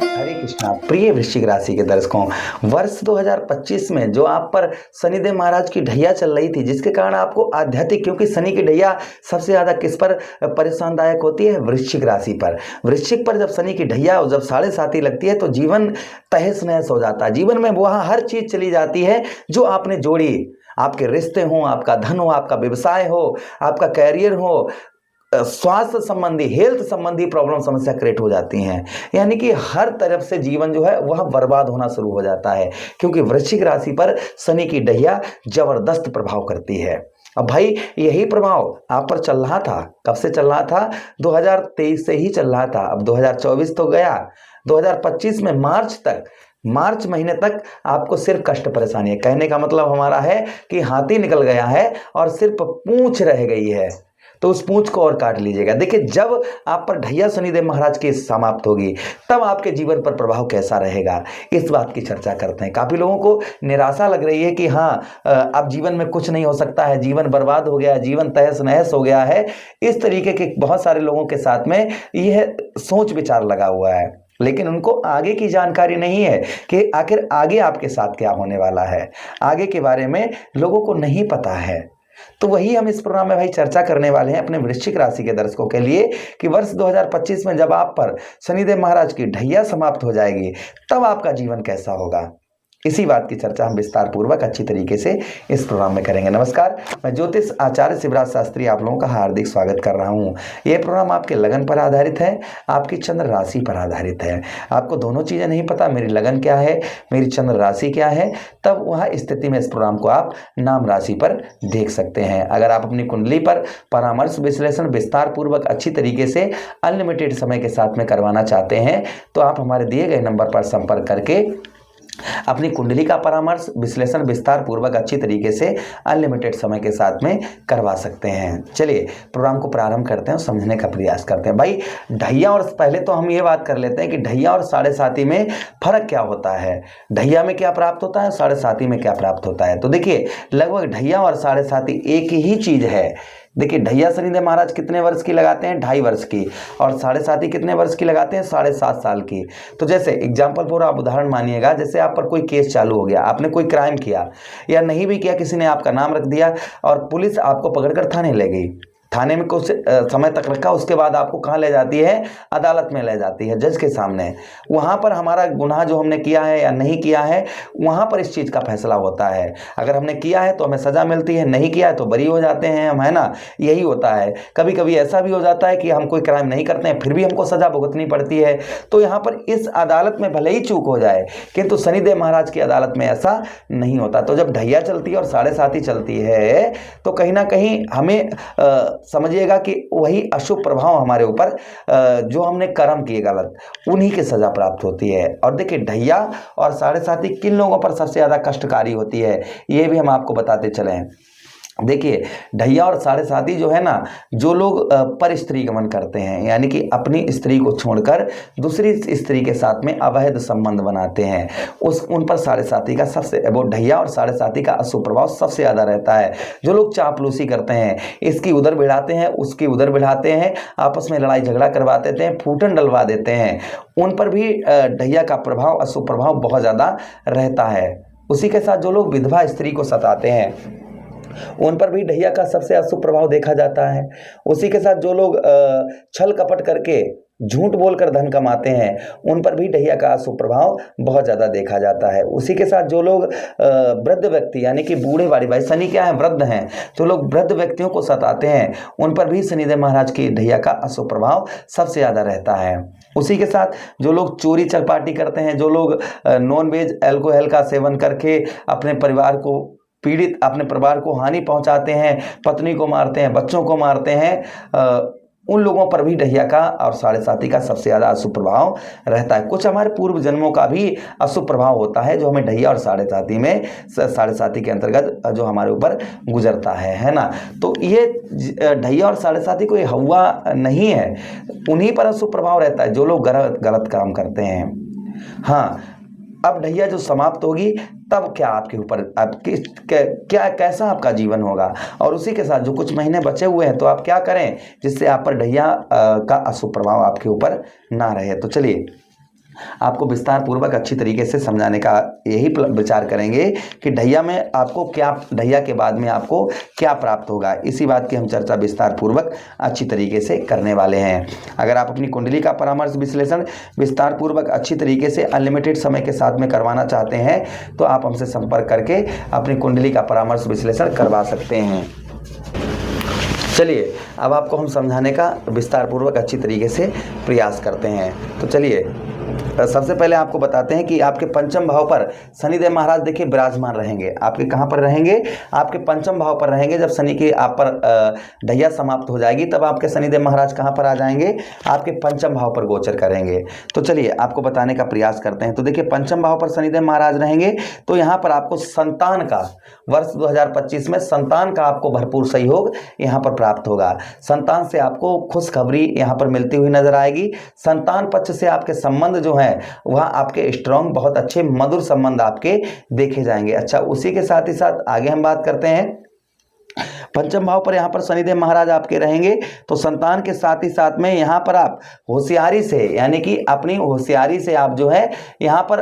हरे कृष्णा। प्रिय वृश्चिक राशि के दर्शकों, वर्ष 2025 में जो आप पर शनिदेव महाराज की ढैया चल रही थी, जिसके कारण आपको आध्यात्मिक, क्योंकि शनि की ढैया सबसे ज्यादा किस पर परेशानदायक होती है? वृश्चिक राशि पर। वृश्चिक पर जब शनि की ढैया जब 7.5 लगती है तो जीवन तहस नहस हो जाता है। जीवन में वहां हर चीज चली जाती है जो आपने जोड़ी, आपके रिश्ते हो, आपका धन हो, आपका व्यवसाय हो, आपका कैरियर हो, स्वास्थ्य संबंधी, हेल्थ संबंधी प्रॉब्लम, समस्या क्रिएट हो जाती हैं। यानी कि हर तरफ से जीवन जो है वह बर्बाद होना शुरू हो जाता है, क्योंकि वृश्चिक राशि पर शनि की ढैया जबरदस्त प्रभाव करती है। अब भाई यही प्रभाव आप पर चल रहा था। कब से चल रहा था? 2023 से ही चल रहा था। अब 2024 तो गया, 2025 में मार्च महीने तक आपको सिर्फ कष्ट परेशानी है। कहने का मतलब हमारा है कि हाथी निकल गया है और सिर्फ पूंछ रह गई है, तो उस पूंछ को और काट लीजिएगा। देखिए, जब आप पर ढैया शनिदेव महाराज की समाप्त होगी तब आपके जीवन पर प्रभाव कैसा रहेगा, इस बात की चर्चा करते हैं। काफी लोगों को निराशा लग रही है कि हाँ, अब जीवन में कुछ नहीं हो सकता है, जीवन बर्बाद हो गया है, जीवन तहस नहस हो गया है। इस तरीके के बहुत सारे लोगों के साथ में यह सोच विचार लगा हुआ है, लेकिन उनको आगे की जानकारी नहीं है कि आखिर आगे आपके साथ क्या होने वाला है। आगे के बारे में लोगों को नहीं पता है। तो वही हम इस प्रोग्राम में भाई चर्चा करने वाले हैं अपने वृश्चिक राशि के दर्शकों के लिए कि वर्ष 2025 में जब आप पर शनिदेव महाराज की ढैया समाप्त हो जाएगी तब आपका जीवन कैसा होगा। इसी बात की चर्चा हम विस्तार पूर्वक अच्छी तरीके से इस प्रोग्राम में करेंगे। नमस्कार, मैं ज्योतिष आचार्य शिवराज शास्त्री आप लोगों का हार्दिक स्वागत कर रहा हूं। यह प्रोग्राम आपके लगन पर आधारित है, आपकी चंद्र राशि पर आधारित है। आपको दोनों चीजें नहीं पता, मेरी लगन क्या है, मेरी चंद्र राशि क्या है, तब वह स्थिति में इस प्रोग्राम को आप नाम राशि पर देख सकते हैं। अगर आप अपनी कुंडली पर परामर्श विश्लेषण विस्तार पूर्वक अच्छी तरीके से अनलिमिटेड समय के साथ में करवाना चाहते हैं तो आप हमारे दिए गए नंबर पर संपर्क करके अपनी कुंडली का परामर्श विश्लेषण विस्तार पूर्वक अच्छी तरीके से अनलिमिटेड समय के साथ में करवा सकते हैं। चलिए प्रोग्राम को प्रारंभ करते हैं, समझने का प्रयास करते हैं। भाई ढैया, और पहले तो हम ये बात कर लेते हैं कि ढैया और 7.5 में फर्क क्या होता है। ढैया में क्या प्राप्त होता है, 7.5 में क्या प्राप्त होता है। तो देखिए, लगभग ढैया और 7.5 एक ही चीज है। देखिए, ढैया शनिदेव महाराज कितने वर्ष की लगाते हैं? 2.5 वर्ष की। और 7.5 कितने वर्ष की लगाते हैं? 7.5 साल की। तो जैसे एग्जाम्पल फॉर आप उदाहरण मानिएगा, जैसे आप पर कोई केस चालू हो गया, आपने कोई क्राइम किया या नहीं भी किया, किसी ने आपका नाम रख दिया और पुलिस आपको पकड़कर थाने ले गई। थाने में कुछ समय तक रखा, उसके बाद आपको कहाँ ले जाती है? अदालत में ले जाती है, जज के सामने। वहां पर हमारा गुनाह जो हमने किया है या नहीं किया है, वहां पर इस चीज का फैसला होता है। अगर हमने किया है तो हमें सजा मिलती है, नहीं किया है तो बरी हो जाते हैं हम, है ना। यही होता है। कभी कभी ऐसा भी हो जाता है कि हम कोई क्राइम नहीं करते हैं फिर भी हमको सजा भुगतनी पड़ती है। तो यहाँ पर इस अदालत में भले ही चूक हो जाए, किंतु शनिदेव महाराज की अदालत में ऐसा नहीं होता। तो जब ढैया चलती है और 7.5 चलती है तो कहीं ना कहीं हमें समझिएगा कि वही अशुभ प्रभाव हमारे ऊपर, जो हमने कर्म किए गलत, उन्हीं की सजा प्राप्त होती है। और देखिए, ढैया और 7.5 किन लोगों पर सबसे ज्यादा कष्टकारी होती है, ये भी हम आपको बताते चलें। देखिए, ढैया और 7.5 जो है ना, जो लोग पर स्त्री गमन करते हैं, यानी कि अपनी स्त्री को छोड़कर दूसरी स्त्री के साथ में अवैध संबंध बनाते हैं, उन पर 7.5 का सबसे, वो ढैया और 7.5 का अशुभ प्रभाव सबसे ज्यादा रहता है। जो लोग चापलूसी करते हैं, इसकी उधर बढ़ाते हैं, उसकी उधर बढ़ाते हैं, आपस में लड़ाई झगड़ा करवा देते हैं, फूटन डलवा देते हैं, उन पर भी ढैया का प्रभाव, अशुभ प्रभाव बहुत ज्यादा रहता है। उसी के साथ जो लोग विधवा स्त्री को सताते हैं, उन पर भी ढैया का सबसे अशुभ प्रभाव देखा जाता है। उसी के साथ जो लोग छल कपट करके झूठ बोलकर धन कमाते हैं, उन पर भी ढैया का अशुभ प्रभाव बहुत ज्यादा देखा जाता है। उसी के साथ जो लोग वृद्ध व्यक्ति, यानी कि बूढ़े वाली, भाई शनि क्या है? वृद्ध हैं, जो लोग वृद्ध व्यक्तियों को सताते हैं, उन पर भी शनिदेव महाराज की ढैया का अशुभ प्रभाव सबसे ज्यादा रहता है। उसी के साथ जो लोग चोरी चपाटी करते हैं, जो लोग नॉन वेज अल्कोहल का सेवन करके अपने परिवार को पीड़ित, अपने परिवार को हानि पहुंचाते हैं, पत्नी को मारते हैं, बच्चों को मारते हैं, उन लोगों पर भी ढैया का और 7.5 का सबसे ज्यादा अशुभ प्रभाव रहता है। कुछ हमारे पूर्व जन्मों का भी अशुभ प्रभाव होता है जो हमें ढैया और 7.5 के अंतर्गत जो हमारे ऊपर गुजरता है ना। तो ये ढैया और 7.5 कोई हवा नहीं है, उन्हीं पर अशुभ प्रभाव रहता है जो लोग गलत काम करते हैं। हाँ, अब ढैया जो समाप्त होगी तब क्या आपके ऊपर आपकी क्या कैसा आपका जीवन होगा। और उसी के साथ जो कुछ महीने बचे हुए हैं तो आप क्या करें जिससे आप पर ढैया का अशुभ प्रभाव आपके ऊपर ना रहे। तो चलिए आपको विस्तार पूर्वक अच्छी तरीके से समझाने का यही विचार करेंगे कि ढैया में आपको क्या, ढैया के बाद में आपको क्या प्राप्त होगा, इसी बात की हम चर्चा विस्तार पूर्वक अच्छी तरीके से करने वाले हैं। अगर आप अपनी कुंडली का परामर्श विश्लेषण विस्तार पूर्वक अच्छी तरीके से अनलिमिटेड समय के साथ में करवाना चाहते हैं तो आप हमसे संपर्क करके अपनी कुंडली का परामर्श विश्लेषण करवा सकते हैं। चलिए अब आपको हम समझाने का विस्तार पूर्वक अच्छी तरीके से प्रयास करते हैं। तो चलिए सबसे पहले आपको बताते हैं कि आपके पंचम भाव पर शनिदेव महाराज देखिए विराजमान रहेंगे। आपके कहाँ पर रहेंगे, आपके पंचम भाव पर रहेंगे। जब शनि की आप पर ढैया समाप्त हो जाएगी तब आपके शनिदेव महाराज कहाँ पर आ जाएंगे, आपके पंचम भाव पर गोचर करेंगे। तो चलिए आपको बताने का प्रयास करते हैं। तो देखिए पंचम भाव पर शनिदेव महाराज रहेंगे तो यहाँ पर आपको संतान का, वर्ष 2025 में संतान का आपको भरपूर सहयोग यहाँ पर प्राप्त होगा। संतान से आपको खुशखबरी यहाँ पर मिलती हुई नजर आएगी। संतान पक्ष से आपके संबंध जो है वह आपके स्ट्रॉन्ग, बहुत अच्छे मधुर संबंध आपके देखे जाएंगे। अच्छा, उसी के साथ ही साथ आगे हम बात करते हैं। पंचम भाव पर यहाँ पर शनिदेव महाराज आपके रहेंगे तो संतान के साथ ही साथ में यहाँ पर आप होशियारी से, यानी कि अपनी होशियारी से आप जो है यहाँ पर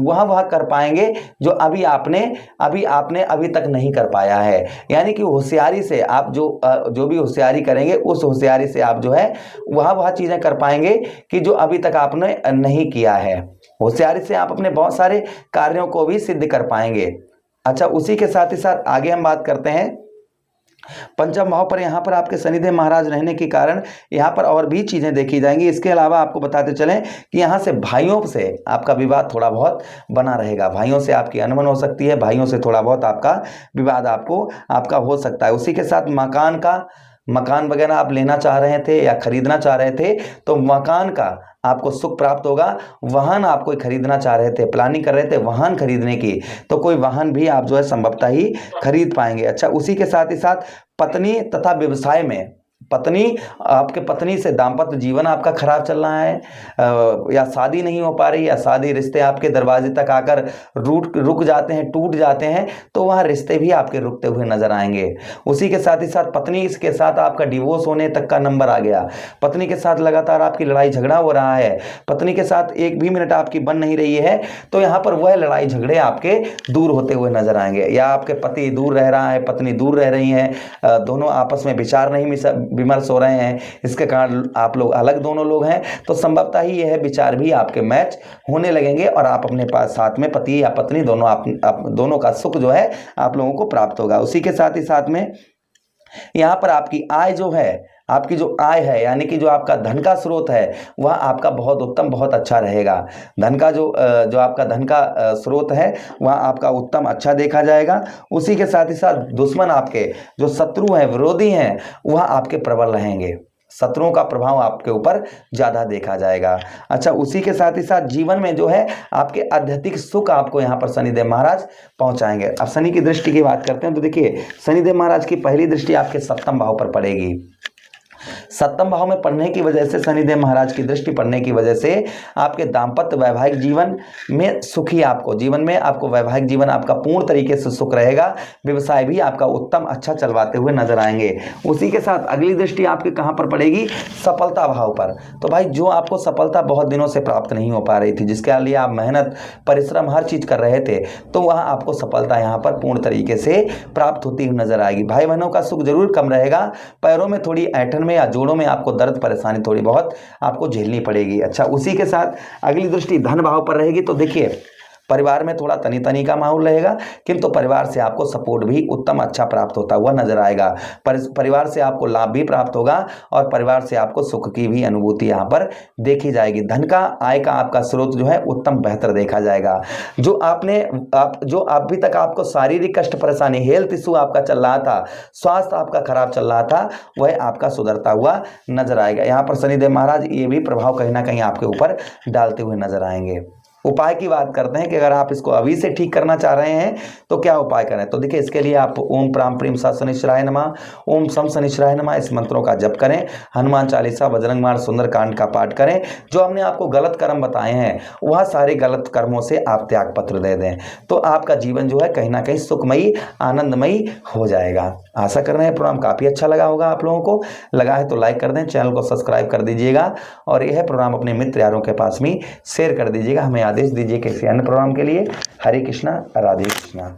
वह कर पाएंगे जो अभी आपने अभी तक नहीं कर पाया है। यानी कि होशियारी से आप जो भी होशियारी करेंगे उस होशियारी से आप जो है वह चीजें कर पाएंगे कि जो अभी तक आपने नहीं किया है। होशियारी से आप अपने बहुत सारे कार्यों को भी सिद्ध कर पाएंगे। अच्छा, उसी के साथ ही साथ आगे हम बात करते हैं। पंचम भाव पर यहाँ पर आपके शनिदेव महाराज रहने के कारण यहाँ पर और भी चीजें देखी जाएंगी। इसके अलावा आपको बताते चलें कि यहाँ से भाइयों से आपका विवाद थोड़ा बहुत बना रहेगा। भाइयों से आपकी अनबन हो सकती है, भाइयों से थोड़ा बहुत आपका विवाद आपका हो सकता है। उसी के साथ मकान वगैरह आप लेना चाह रहे थे या खरीदना चाह रहे थे तो मकान का आपको सुख प्राप्त होगा। वाहन आप कोई खरीदना चाह रहे थे, प्लानिंग कर रहे थे वाहन खरीदने की, तो कोई वाहन भी आप जो है संभवतः ही खरीद पाएंगे। अच्छा, उसी के साथ ही साथ पत्नी तथा व्यवसाय में आपके पत्नी से दाम्पत्य जीवन आपका खराब चल रहा है या शादी नहीं हो पा रही, या शादी रिश्ते आपके दरवाजे तक आकर रुक जाते हैं, टूट जाते हैं, तो वह रिश्ते भी आपके रुकते हुए नजर आएंगे। उसी के साथ ही साथ पत्नी के साथ आपका डिवोर्स होने तक का नंबर आ गया। पत्नी के साथ लगातार आपकी लड़ाई झगड़ा हो रहा है, पत्नी के साथ एक भी मिनट आपकी बन नहीं रही है, तो यहाँ पर वह लड़ाई झगड़े आपके दूर होते हुए नजर आएंगे। या आपके पति दूर रह रहा है, पत्नी दूर रह रही है, दोनों आपस में विचार नहीं विमर्श हो रहे हैं, इसके कारण आप लोग अलग दोनों लोग हैं, तो संभवतः ही यह विचार भी आपके मैच होने लगेंगे और आप अपने पास साथ में पति या पत्नी दोनों का सुख जो है आप लोगों को प्राप्त होगा। उसी के साथ ही साथ में यहाँ पर आपकी आय जो है, आपकी जो आय है यानी कि जो आपका धन का स्रोत है वह आपका बहुत उत्तम, बहुत अच्छा रहेगा। धन का जो आपका धन का स्रोत है वह आपका उत्तम अच्छा देखा जाएगा। उसी के साथ ही साथ दुश्मन आपके जो शत्रु हैं, विरोधी हैं, वह आपके प्रबल रहेंगे। शत्रुओं का प्रभाव आपके ऊपर ज्यादा देखा जाएगा। अच्छा, उसी के साथ ही साथ जीवन में जो है आपके आध्यात्मिक सुख आपको यहाँ पर शनिदेव महाराज पहुंचाएंगे। अब शनि की दृष्टि की बात करते हैं तो देखिए शनिदेव महाराज की पहली दृष्टि आपके सप्तम भाव पर पड़ेगी। सप्तम भाव में पढ़ने की वजह से, शनिदेव महाराज की दृष्टि पड़ने की वजह से आपके दाम्पत्य वैवाहिक जीवन में सुखी, आपको जीवन में आपको वैवाहिक जीवन आपका पूर्ण तरीके से सुख रहेगा। व्यवसाय भी आपका उत्तम अच्छा चलवाते हुए नजर आएंगे। उसी के साथ अगली दृष्टि आपके कहां पर पड़ेगी, सफलता भाव पर। तो भाई जो आपको सफलता बहुत दिनों से प्राप्त नहीं हो पा रही थी, जिसके लिए आप मेहनत परिश्रम हर चीज कर रहे थे, तो वहां आपको सफलता यहां पर पूर्ण तरीके से प्राप्त होती हुई नजर आएगी। भाई बहनों का सुख जरूर कम रहेगा, पैरों में थोड़ी ऐंठन में या जोड़ों में आपको दर्द परेशानी थोड़ी बहुत आपको झेलनी पड़ेगी। अच्छा, उसी के साथ अगली दृष्टि धन भाव पर रहेगी। तो देखिए परिवार में थोड़ा तनी का माहौल रहेगा, किंतु परिवार से आपको सपोर्ट भी उत्तम अच्छा प्राप्त होता हुआ नजर आएगा। परिवार से आपको लाभ भी प्राप्त होगा और परिवार से आपको सुख की भी अनुभूति यहाँ पर देखी जाएगी। धन का, आय का आपका स्रोत जो है उत्तम बेहतर देखा जाएगा। जो अभी तक आपको शारीरिक कष्ट परेशानी, हेल्थ इशू आपका चल रहा था, स्वास्थ्य आपका खराब चल रहा था, वह आपका सुधरता हुआ नजर आएगा। यहाँ पर शनिदेव महाराज ये भी प्रभाव कहीं ना कहीं आपके ऊपर डालते हुए नजर आएंगे। उपाय की बात करते हैं कि अगर आप इसको अभी से ठीक करना चाह रहे हैं तो क्या उपाय करें। तो देखिए, इसके लिए आप ओम प्राम प्रीम सा शनिश्चराय नमः, ओम सम शनिश्चराय नमः, इस मंत्रों का जप करें। हनुमान चालीसा, बजरंग बाण, सुंदरकांड का पाठ करें। जो हमने आपको गलत कर्म बताए हैं वह सारे गलत कर्मों से आप त्याग पत्र दे दें, तो आपका जीवन जो है कहीं ना कहीं सुखमयी आनंदमयी हो जाएगा। आशा कर रहे हैं प्रोग्राम काफ़ी अच्छा लगा होगा आप लोगों को। लगा है तो लाइक कर दें, चैनल को सब्सक्राइब कर दीजिएगा और यह प्रोग्राम अपने मित्र यारों के पास भी शेयर कर दीजिएगा। हमें आदेश दीजिए किसी अन्य प्रोग्राम के लिए। हरे कृष्णा, राधे कृष्णा।